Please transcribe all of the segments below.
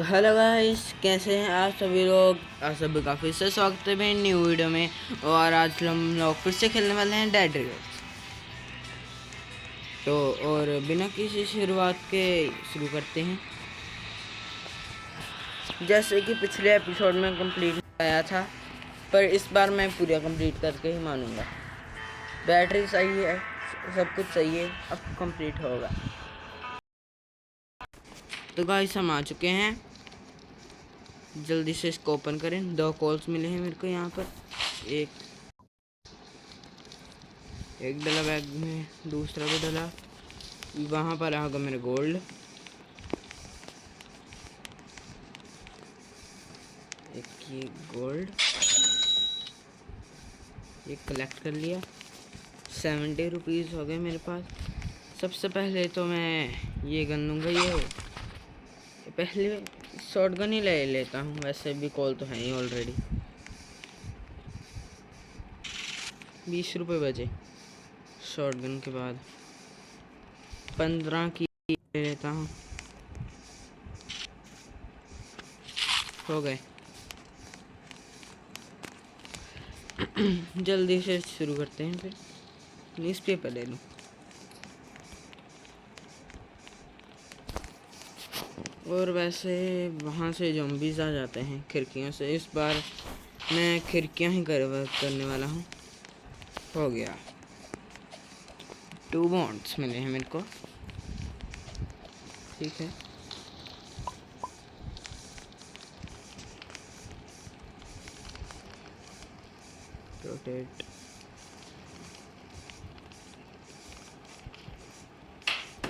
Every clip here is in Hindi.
तो हेलो गाइस, कैसे हैं आप सभी लोग। आप सभी का फिर से स्वागत है मेरी न्यू वीडियो में। और आज हम लोग फिर से खेलने वाले हैं डेड रिवर्स। तो और बिना किसी शुरुआत के शुरू करते हैं। जैसे कि पिछले एपिसोड में कंप्लीट आया था, पर इस बार मैं पूरा कंप्लीट करके ही मानूंगा। बैटरी सही है, सब कुछ सही है, अब कंप्लीट होगा। तो गाइस हम आ चुके हैं, जल्दी से इसको ओपन करें। 2 कॉल्स मिले हैं मेरे को यहाँ पर। एक डला बैग में, दूसरा भी डला। वहाँ पर आ गया मेरे गोल्ड। एक ये गोल्ड ये कलेक्ट कर लिया। 70 रुपीज़ हो गए मेरे पास। सबसे पहले तो मैं ये गन लूँगा। ये पहले शॉर्ट गन ही ले लेता हूँ, वैसे भी कॉल तो है ही ऑलरेडी। 20 रुपये बचे। शॉर्ट गन के बाद 15 की ले लेता हूँ। हो गए। जल्दी से शुरू करते हैं। फिर न्यूज़पेपर ले लूँ। और वैसे वहाँ से ज़ॉम्बीज़ आ जाते हैं खिड़कियों से। इस बार मैं खिड़कियाँ ही करने वाला हूँ। हो गया। 2 बॉन्ड्स मिले हैं मेरे को। ठीक है। रोटेट।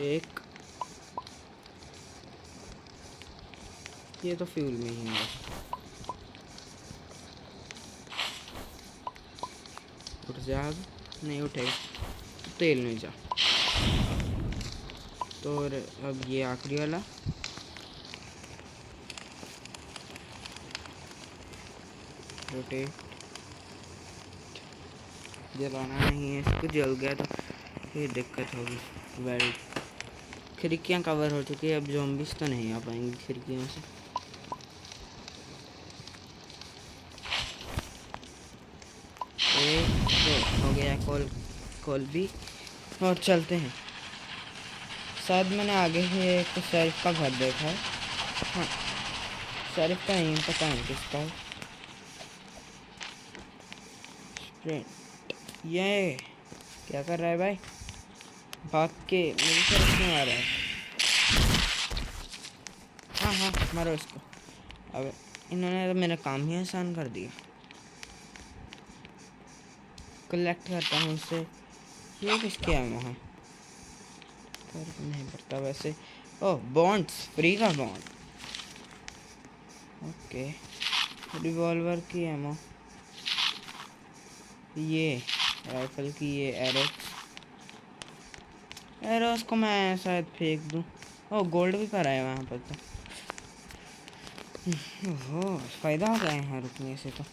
एक ये तो फ्यूल में ही है। उठ जा। नहीं उठेगा, तेल में जा। तो अब ये आखिरी वाला। रोटेट। जलाना नहीं है इसको, जल गया तो फिर दिक्कत होगी। वेल्ट। खिड़कियाँ कवर हो चुकी है, अब ज़ॉम्बीज़ तो नहीं आ पाएंगी खिड़कियों से। एक तो हो गया कॉल भी। और चलते हैं। शायद मैंने आगे ही एक शरीफ का घर देखा है। हाँ, शरीफ का नहीं, पता नहीं किसका है। स्प्रिंट। ये क्या कर रहा है भाई? भाग के मेरी तरफ क्यों आ रहा है? हाँ हाँ, मारो इसको। अब इन्होंने तो मेरा काम ही आसान कर दिया। कलेक्ट करता हूँ उससे। ये किसके है वहाँ? फर्क नहीं पड़ता वैसे। ओह, बॉन्ड्स, फ्री का बॉन्ड। ओके। रिवॉल्वर की एमो, ये राइफल की, ये एरोस को मैं शायद फेंक दूँ। ओह, गोल्ड भी पड़ा है वहाँ पर तो। ओह, फ़ायदा हो गया यहाँ रुकने से तो।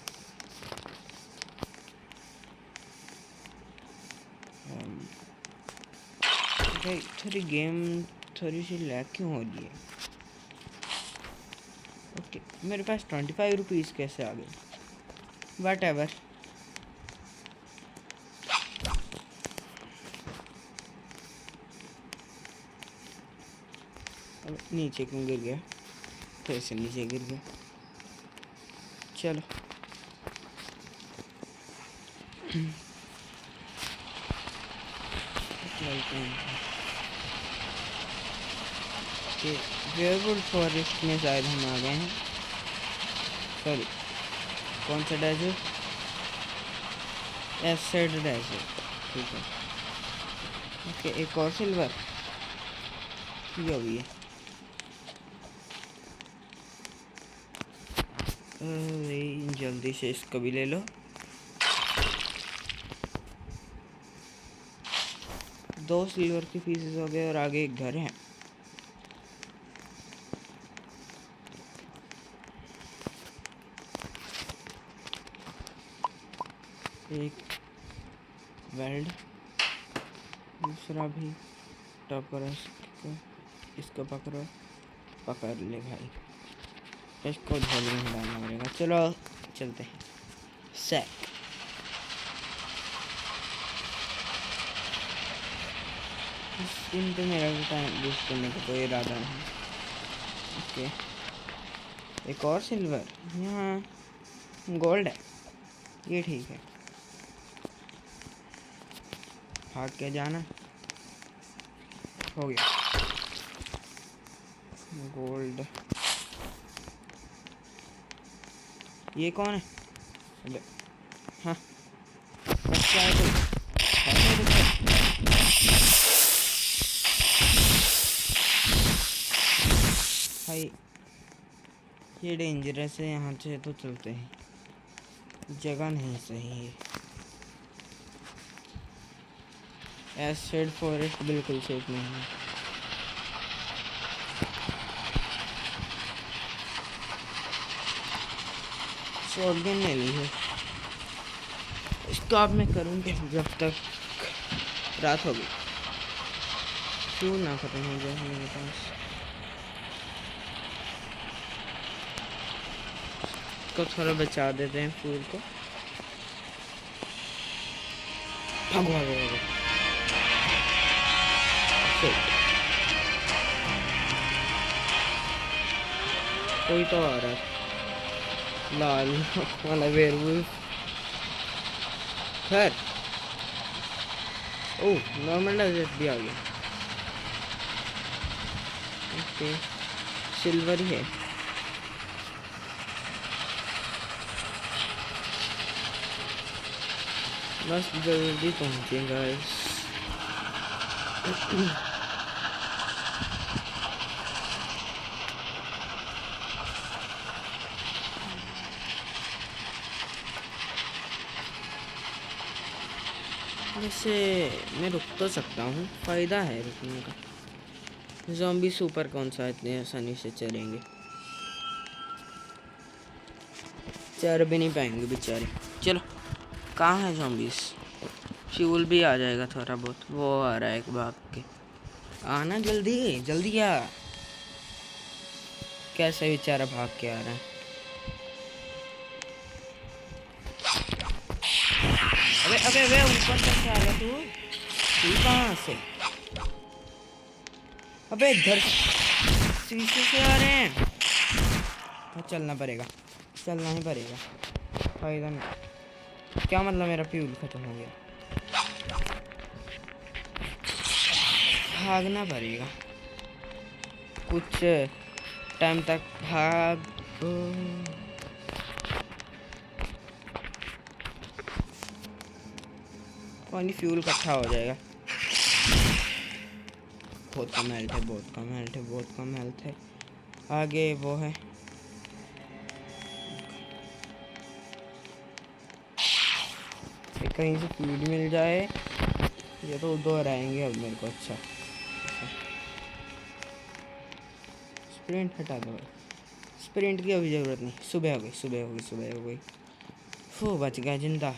भाई थोड़ी गेम थोड़ी सी लैग क्यों हो रही है? ओके, मेरे पास 25 रुपीज़ कैसे आ गए? What ever. अब नीचे क्यों गिर गया? फिर से नीचे गिर गया। चलो। वेयरवुल्फ फॉरेस्ट में शायद हम आ गए हैं। सॉरी, कौन सा डेजर्ट? Acid desert. ठीक है। ओके, एक और सिल्वर ये भी है। जल्दी से इसको भी ले लो। 2 सिल्वर की पीसेस हो गए और आगे एक घर है। एक वेल्ड, दूसरा भी टॉप करो। इसको पकड़ो, पकड़ ले भाई। इसको झोल में डालना पड़ेगा। चलो चलते हैं। सैक स्किन पे मेरा टाइम वेस्ट करने का कोई इरादा नहीं। ओके, एक और सिल्वर, यहाँ गोल्ड है, ये ठीक है। भाग के जाना, हो गया गोल्ड। ये कौन है? अबे हाँ, बच्चा है कोई? भाई ये डेंजरस है, यहाँ से तो चलते हैं, जगह नहीं सही है। एसिड फॉरेस्ट बिल्कुल सेफ नहीं है। शॉटगन ले ली है, स्टॉप में करूँगी जब तक रात होगी, फ्यूल ना खत्म हो जाए मेरे पास। इसको थोड़ा बचा देते हैं फ्यूल को। भागो भागो भागो। कोई तो आ रहा है, लाल वाला वेयरवुल्फ। खैर, ओह नॉर्मल डेजर्ट भी आ गया। ओके, सिल्वर ही है। बस जल्दी पहुँचे गाइस। वैसे मैं रुक तो सकता हूँ, फ़ायदा है रुकने का। ज़ॉम्बी सुपर कौन सा इतने आसानी से चलेंगे, चल भी नहीं पाएंगे बेचारे। चलो, कहाँ है ज़ॉम्बीज़? फ्यूल भी आ जाएगा थोड़ा बहुत, वो आ रहा है एक भाग के। आना जल्दी जल्दी आ। कैसे बेचारा भाग के आ रहा है। अबे अबे अबे, ऊपर कैसे आ रहा तू कहाँ से? अबे इधर शीशे से आ रहे हैं। तो चलना पड़ेगा, चलना ही पड़ेगा, फायदा नहीं। क्या मतलब मेरा फ्यूल खत्म हो गया, भागना पड़ेगा कुछ टाइम तक। भाग पानी, फ्यूल इकट्ठा हो जाएगा। बहुत कम हेल्थ है, बहुत कम हेल्थ है, बहुत कम हेल्थ है। आगे वो है, कहीं से फीड मिल जाए। ये तो उधर आएंगे अब मेरे को। अच्छा, स्प्रिंट हटा दो, स्प्रिंट की अभी ज़रूरत नहीं। सुबह हो गई, सुबह हो गई, सुबह हो गई। फू, बच गया जिंदा।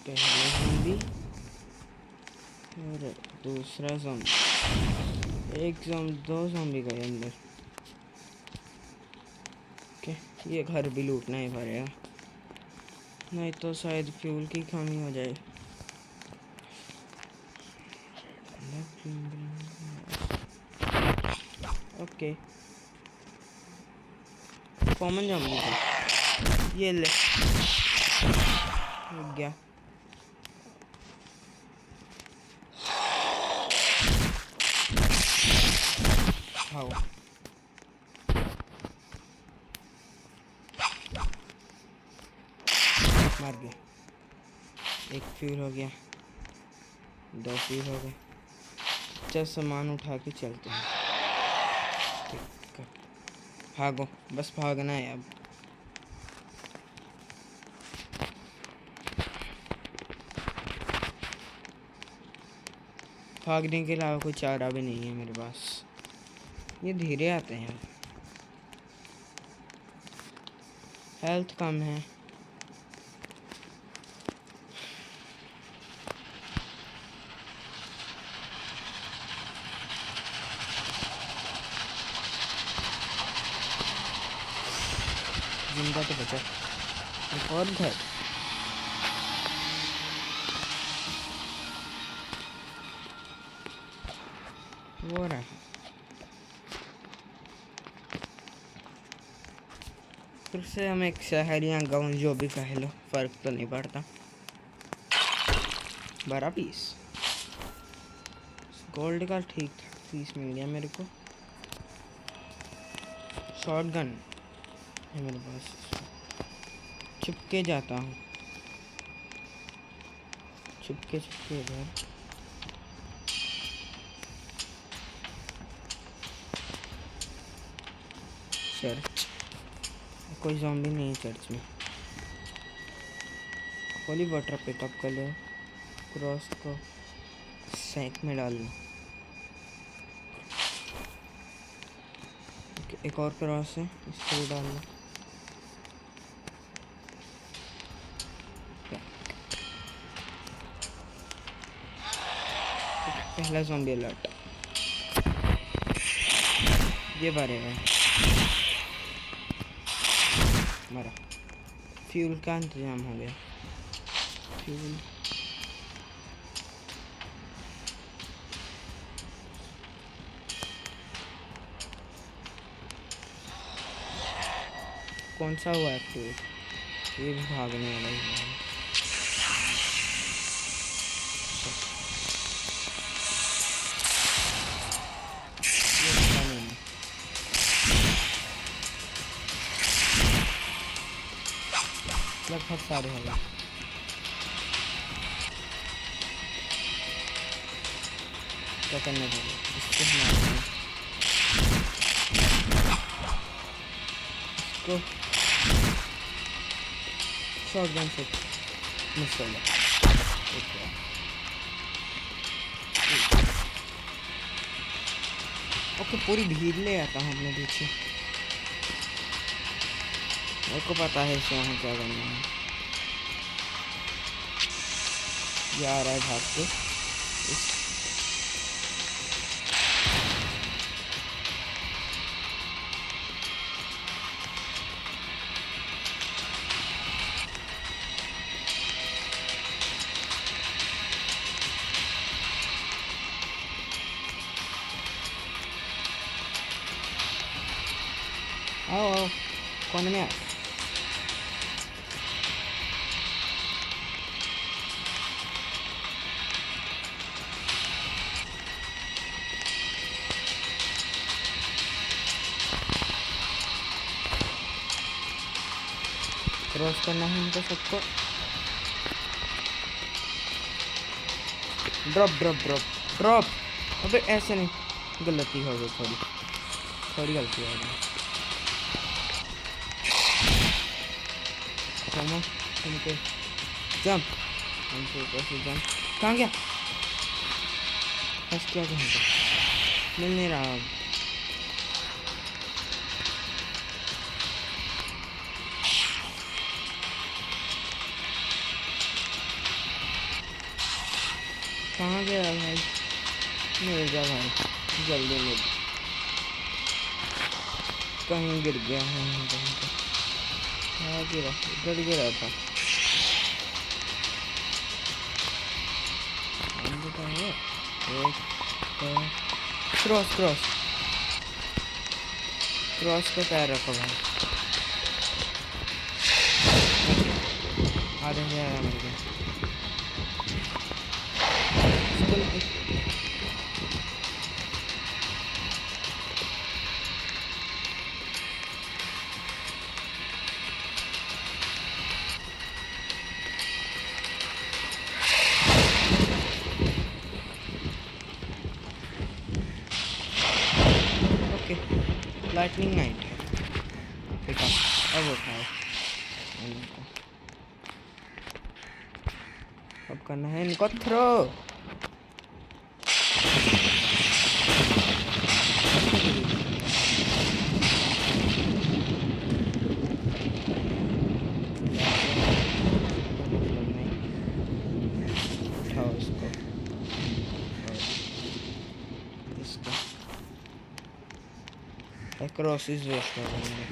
पहला ज़ॉम्बी और दूसरा ज़ॉम्बी, दो ज़ॉम्बी गए अंदर। ओके, ये घर भी लूटना ही पड़ेगा, नहीं तो शायद फ्यूल की कमी हो जाए। ओके, कॉमन ज़ॉम्बी था, ये ले गया। खाओ, मार गया। एक फ्यूल हो गया, दो फ्यूल हो गए। चल सामान उठा के चलते हैं। ठीक है, भागो, बस भागना है अब। भागने के अलावा कोई चारा भी नहीं है मेरे पास। ये धीरे आते हैं, हेल्थ कम है। बंदा तो बचा। एक और घर। वो रहा। फिर से हम एक शहर या गाँव जो भी कह लो, फर्क तो नहीं पड़ता। 12 पीस गोल्ड का ठीक पीस मिल गया मेरे को। शॉटगन है मेरे पास। छुपके जाता हूँ, छुपके इधर। चर्च, कोई ज़ॉम्बी नहीं है चर्च में। होली वाटर पिकअप कर लो। क्रॉस को सैक में डाल लो। एक और क्रॉस है, इसको भी डाल लो। पहला ज़ॉम्बी अलर्ट। ये बारे मरा। फ्यूल का इंतजाम हो गया। फ्यूल कौन सा हुआ एक्टिव? ये भी भागने वाला ही है। लगभग सारे हो गए। क्या करना चाहिए इसको? इसको शॉटगन से मिस हो गया। ओके, पूरी भीड़ ले आता हूँ अपने पीछे। मेरे को पता है इसे यहाँ क्या करना है। ये आ रहा है भाग के। आओ आओ, कौन में? क्रॉस करना है इनको सबको। Drop drop drop drop. अबे ऐसे नहीं, गलती हो गई, थोड़ी गलती हो गई। तुमके जंप, हमसे ऊपर से जंप। कहाँ गया? बस क्या कहें, मिल नहीं रहा। कहाँ गया भाई? मिल जा भाई, जल्दी मिल। कहीं गिर गया है, कहाँ गिरा? इधर गिरा था। क्रॉस क्रॉस क्रॉस पे पैर रखो भाई। आधे से आया मेरे को। लाइटनिंग नाइट है। अब उठाओ, अब करना है इनको थ्रो। उठाओ इसको, क्रॉसेस वेस्ट कर देंगे।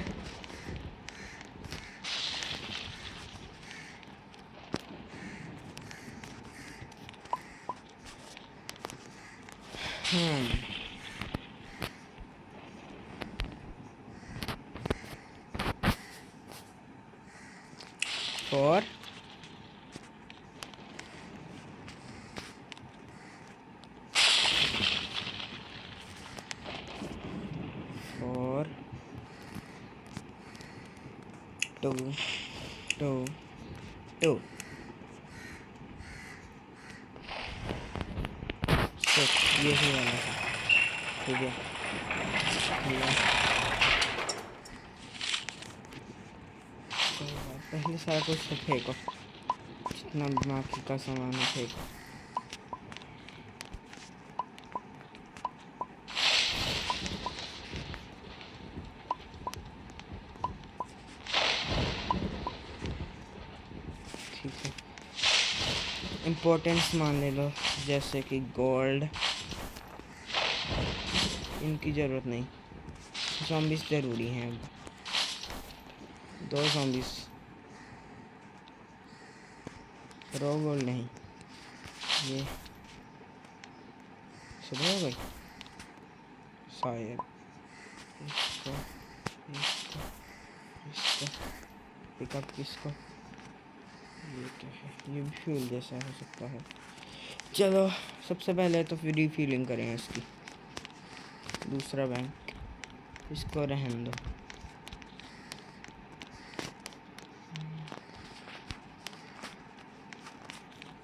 हम्म, और टू टू टू ये ही वाला था। ठीक है, पहले सारा कुछ तो फेंको, जितना बाकी का सामान है फेंको। ठीक है, इम्पोर्टेंट सामान ले लो, जैसे कि गोल्ड, इनकी ज़रूरत नहीं। ज़ॉम्बीज़ ज़रूरी हैं, अब 2 ज़ॉम्बीज़, रॉ गोल्ड नहीं। ये सुबह हो गई शायद। इसको इसको इसको पिकअप किसको, ये क्या है, ये भी फ्यूल जैसा हो सकता है। चलो सबसे पहले तो फिर रिफिलिंग करें इसकी। दूसरा बैंक, इसको रहने दो।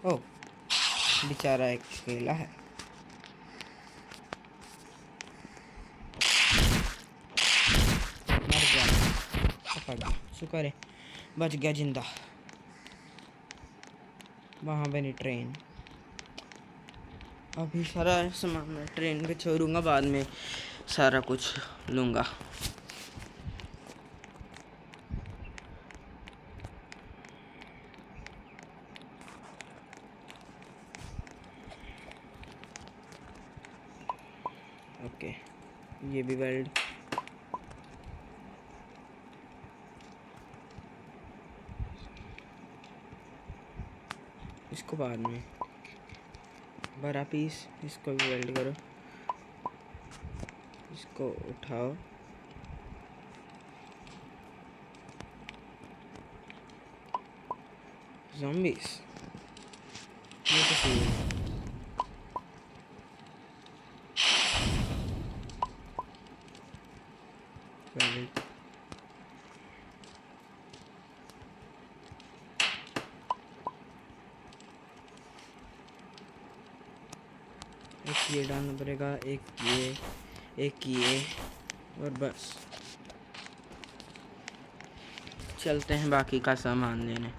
ओ बेचारा एक अकेला है। मर गया, पकड़ गया, शुक्र है बच गया जिंदा। वहाँ बनी ट्रेन, अभी सारा सामान मैं ट्रेन पे छोड़ूंगा, बाद में सारा कुछ लूँगा। ओके, ये भी वेल्ड, इसको बाद में बड़ा पीस, इसको भी वेल्ड करो, इसको उठाओ, ज़ॉम्बीज़ ये तो सही है। वेल्ड, एक ये डालना पड़ेगा, एक ये और बस। चलते हैं बाकी का सामान लेने।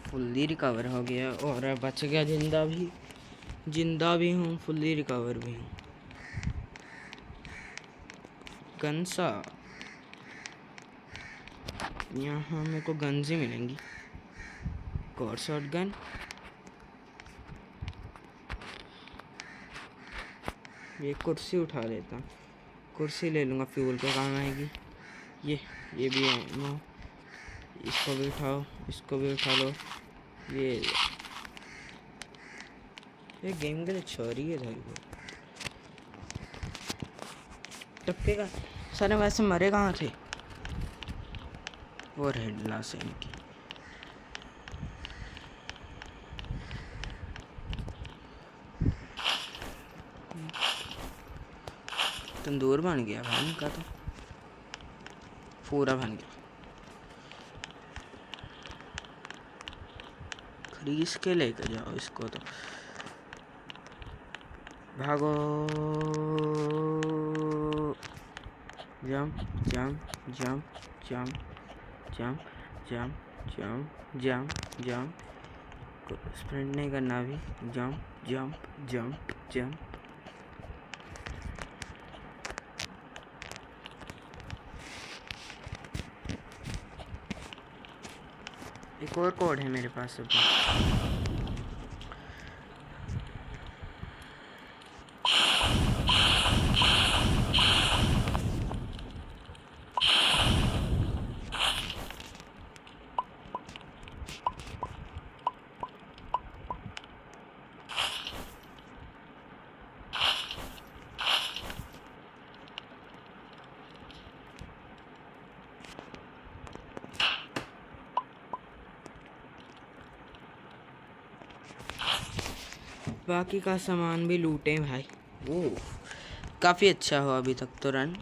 फुल्ली रिकवर हो गया और बच गया, जिंदा भी हूँ, फुल्ली रिकवर भी हूँ। गन्सा, यहाँ मेरे को गन्स ही मिलेंगी। और शॉट गन, ये कुर्सी उठा लेता हूँ, कुर्सी ले लूँगा, फ्यूल पे काम आएगी। ये भी है, इसको भी उठाओ, इसको भी उठा लो। ये गेम के लिए छोरी है भाई, वो टप्पे का सारे वैसे मरे कहाँ थे, वो हेडला से इनकी। तंदूर बन गया भाई इनका, तो पूरा बन गया। खरीद के लेके जाओ इसको, तो भागो, jump jump jump jump jump jump jump jump jump, sprint नहीं करना अभी, जंप जंप जंप जंप। एक और कोड है मेरे पास अभी। बाकी का सामान भी लूटे भाई। ओह, काफ़ी अच्छा हो अभी तक तो रन।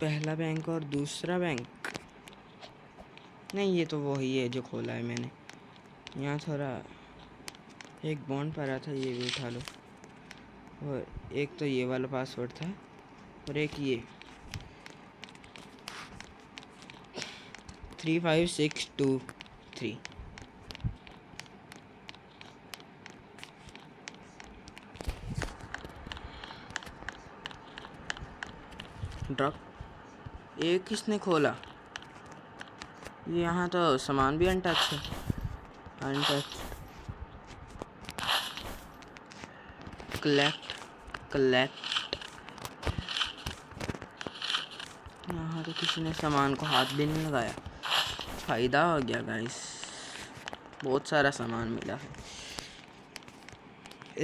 पहला बैंक और दूसरा बैंक, नहीं ये तो वही है जो खोला है मैंने। यहाँ थोड़ा एक बॉन्ड पड़ा था, ये भी उठा लो। और एक तो ये वाला पासवर्ड था और एक ये 35623। ड्रग ये किसने खोला? यहाँ तो सामान भी अनटच है। Untouch collect. यहाँ तो किसी ने सामान को हाथ भी नहीं लगाया। फ़ायदा हो गया गाइस, बहुत सारा सामान मिला है।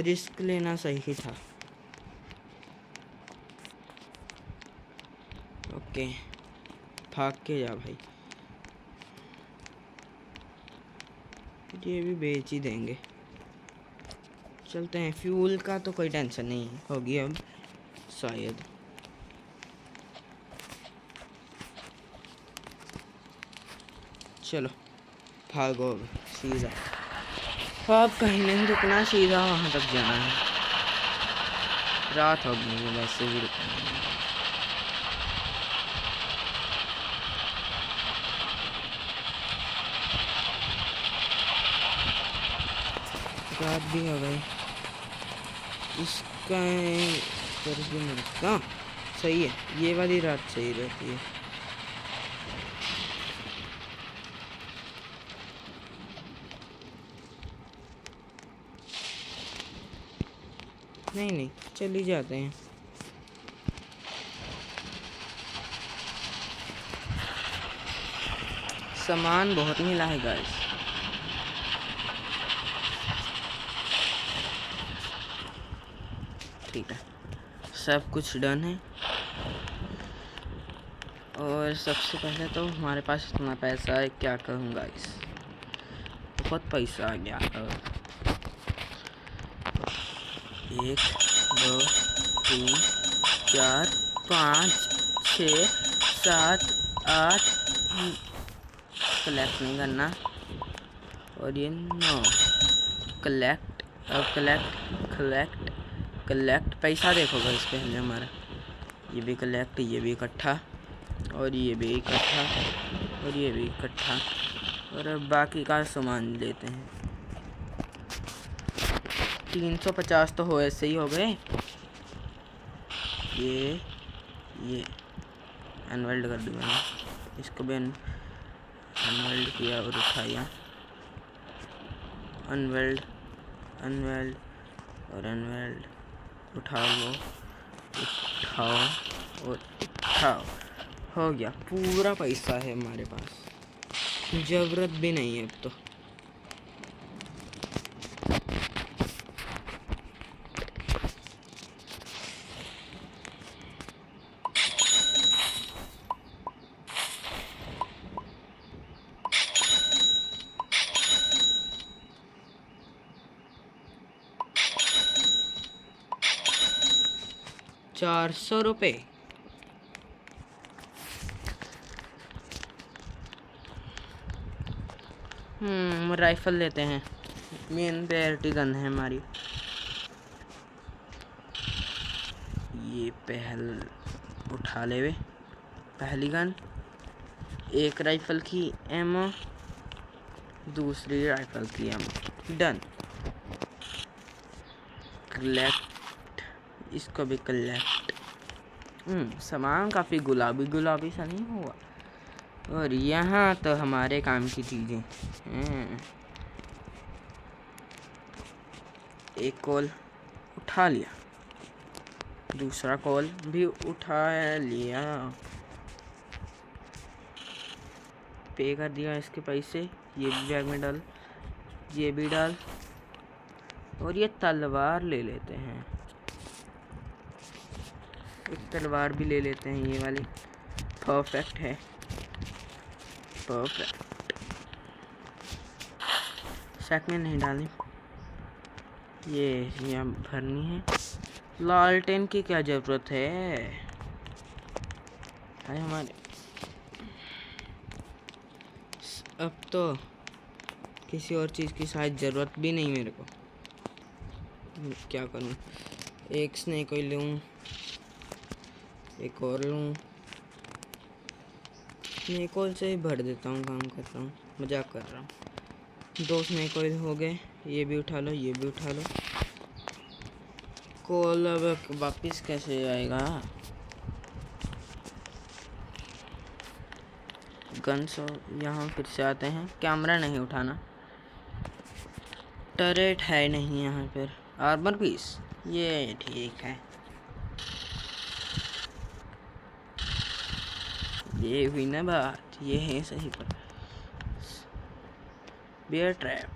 रिस्क लेना सही था। ओके, भाग के जा भाई। ये भी बेच ही देंगे। चलते हैं। फ्यूल का तो कोई टेंशन नहीं होगी अब शायद। चलो भागो अब सीधा। अब कहीं नहीं रुकना, सीधा वहाँ तक जाना है। रात हो गई है वैसे भी रुकना है। रात भी हो गई। इसका हाँ सही है, ये वाली रात सही रहती है। नहीं चल ही जाते हैं। सामान बहुत मिला है गाइस। ठीक है, सब कुछ डन है। और सबसे पहले तो हमारे पास इतना पैसा है, क्या कहूँ गाइस, बहुत पैसा आ गया। 1 2 3 4 5 6 7 8 कलेक्ट नहीं करना। और ये 9 कलेक्ट। अब कलेक्ट पैसा देखो गाइस पहले हमारा। ये भी कलेक्ट, ये भी इकट्ठा, और ये भी इकट्ठा, और ये भी इकट्ठा। और अब बाकी का सामान लेते हैं। 350 तो हो ऐसे ही हो गए। ये अनवेल्ड कर दूँ मैंने इसको भी। अनवेल्ड किया और उठाया। अनवेल्ड और अनवेल्ड। उठाओ और उठाओ। हो गया, पूरा पैसा है हमारे पास, ज़रूरत भी नहीं है अब तो। ₹400। राइफल लेते हैं, मेन प्रायोरिटी गन है हमारी। ये उठा ले वे पहली गन। एक राइफल की एमो, दूसरी राइफल की एमो। डन। कलेक्ट, इसको भी कलेक्ट। सामान काफ़ी गुलाबी सा नहीं हुआ। और यहाँ तो हमारे काम की चीज़ें हैं। एक कॉल उठा लिया, दूसरा कॉल भी उठा लिया, पे कर दिया इसके पैसे। ये भी बैग में डाल, ये भी डाल। और ये तलवार ले लेते हैं, एक तलवार भी ले लेते हैं ये वाली। परफेक्ट है, परफेक्ट। शक में नहीं डाली, ये यहाँ भरनी है। लालटेन की क्या ज़रूरत है? अरे हमारे अब तो किसी और चीज़ की शायद ज़रूरत भी नहीं मेरे को। क्या करूँ? एक स्नेक ऑयल लूँ, एक और लूँ। स्नेक ऑयल से ही भर देता हूँ, काम कर रहा हूँ, मजाक कर रहा हूँ। 2 स्नेक ऑयल हो गए, ये भी उठा लो, ये भी उठा लो। कोल अब वापिस कैसे आएगा? गन्स यहाँ फिर से आते हैं। कैमरा नहीं उठाना, टरेट है नहीं यहाँ पर। आर्मर पीस, ये ठीक है। ये हुई ना बात, ये है सही पर। बियर ट्रैप,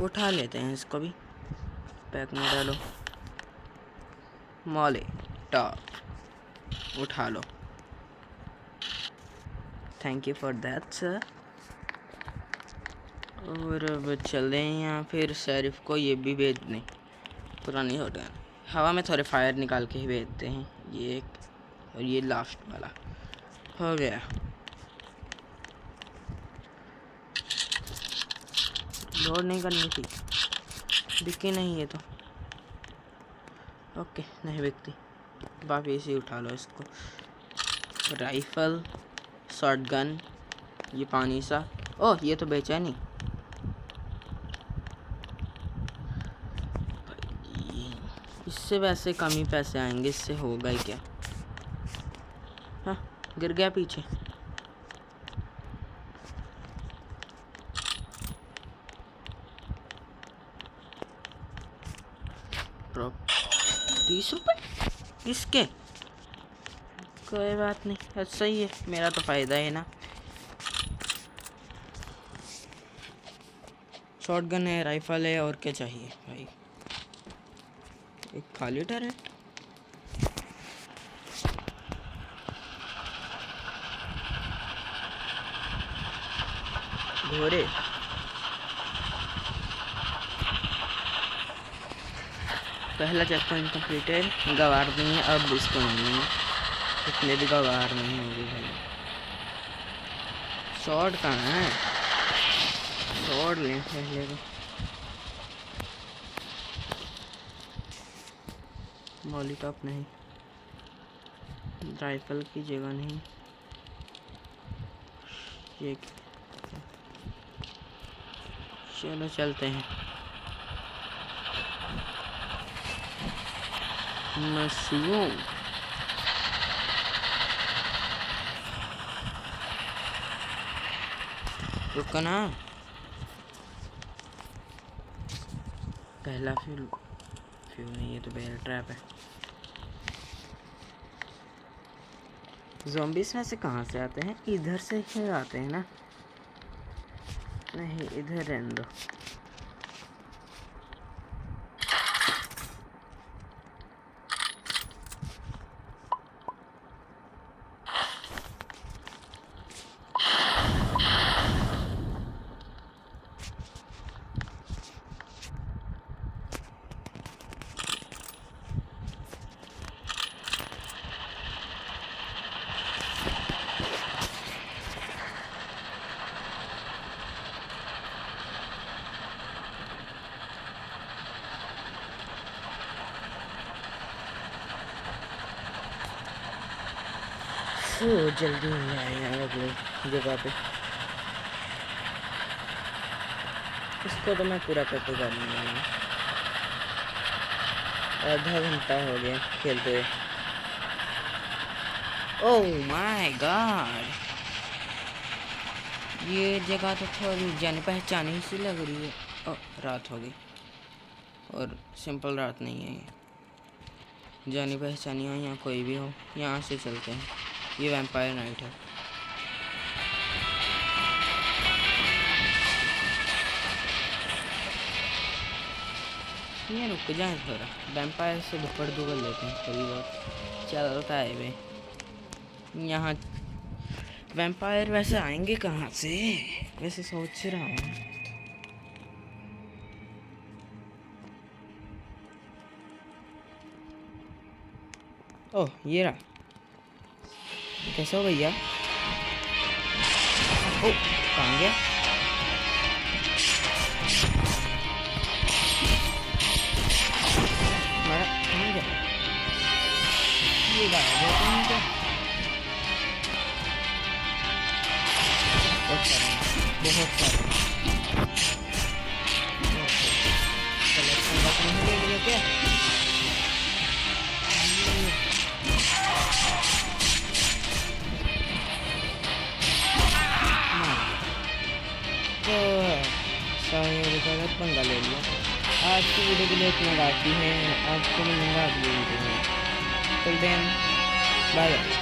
उठा लेते हैं इसको भी, पैक में डालो। मॉले टॉप, उठा लो। Thank you for that sir. और अब चल रहे हैं यहाँ फिर शेरिफ को ये भी भेज दें। पुरानी होटल हवा में थोड़े फायर निकाल के ही भेजते हैं। ये एक और ये लास्ट वाला हो गया। लोड नहीं करनी थी, बिकी नहीं है तो ओके, नहीं बिकती। वापिस ही उठा लो इसको। राइफल, शॉटगन, ये पानी सा। ओह, ये तो बेचा नहीं। इससे वैसे कम ही पैसे आएंगे, इससे होगा ही क्या। हाँ, गिर गया पीछे। ड्रॉप 30 रुपये किसके? कोई बात नहीं, अच्छा ही है, मेरा तो फ़ायदा है ना। शॉटगन है, राइफल है, और क्या चाहिए भाई। एक खाली टरेट, घोड़े। पहला चेक पॉइंट कंप्लीट है, गवार नहीं है अब इसको नहीं है, इतने भी गवार नहीं होंगे भाई। शॉट कहाँ है? शॉट लें पहले को। मॉलीटॉप नहीं, राइफल की जगह नहीं, ये चलो चलते हैं। मशरूम, रुको ना, पहला फ्यूल नहीं, ये तो बेयर ट्रैप है। ज़ॉम्बीज़ में से कहाँ से आते हैं? इधर से ही आते हैं ना? नहीं, इधर रहने दो। जल्दी नहीं आए अगले जगह पे। इसको तो मैं पूरा करके कर लूँगा। आधा घंटा हो गया खेलते हुए। ओह माय गॉड, ये जगह तो थोड़ी जाने पहचानी सी लग रही है। ओह, रात हो गई, और सिंपल रात नहीं है ये, जानी पहचानी हो या कोई भी हो। यहाँ से चलते हैं, ये वैम्पायर नाइट है। ये रुक जाए थोड़ा, वैम्पायर से दुपड़ दुगल लेते हैं थोड़ी बहुत, चलता है वे। यहाँ वैम्पायर वैसे आएंगे कहाँ से, वैसे सोच रहा हूँ। ओह ये रहा, कैसा हो भैया? ओ कहाँ गया? मारा कहाँ गया? ये गायब है कहीं क्या? बहुत सारे कलेक्शन का नहीं ले लिया क्या? तो गलत पंगा ले लिया। आज की वीडियो के लिए इतना काफ़ी है, आपको मिलूंगा अगली वीडियो में। Till then bye bye.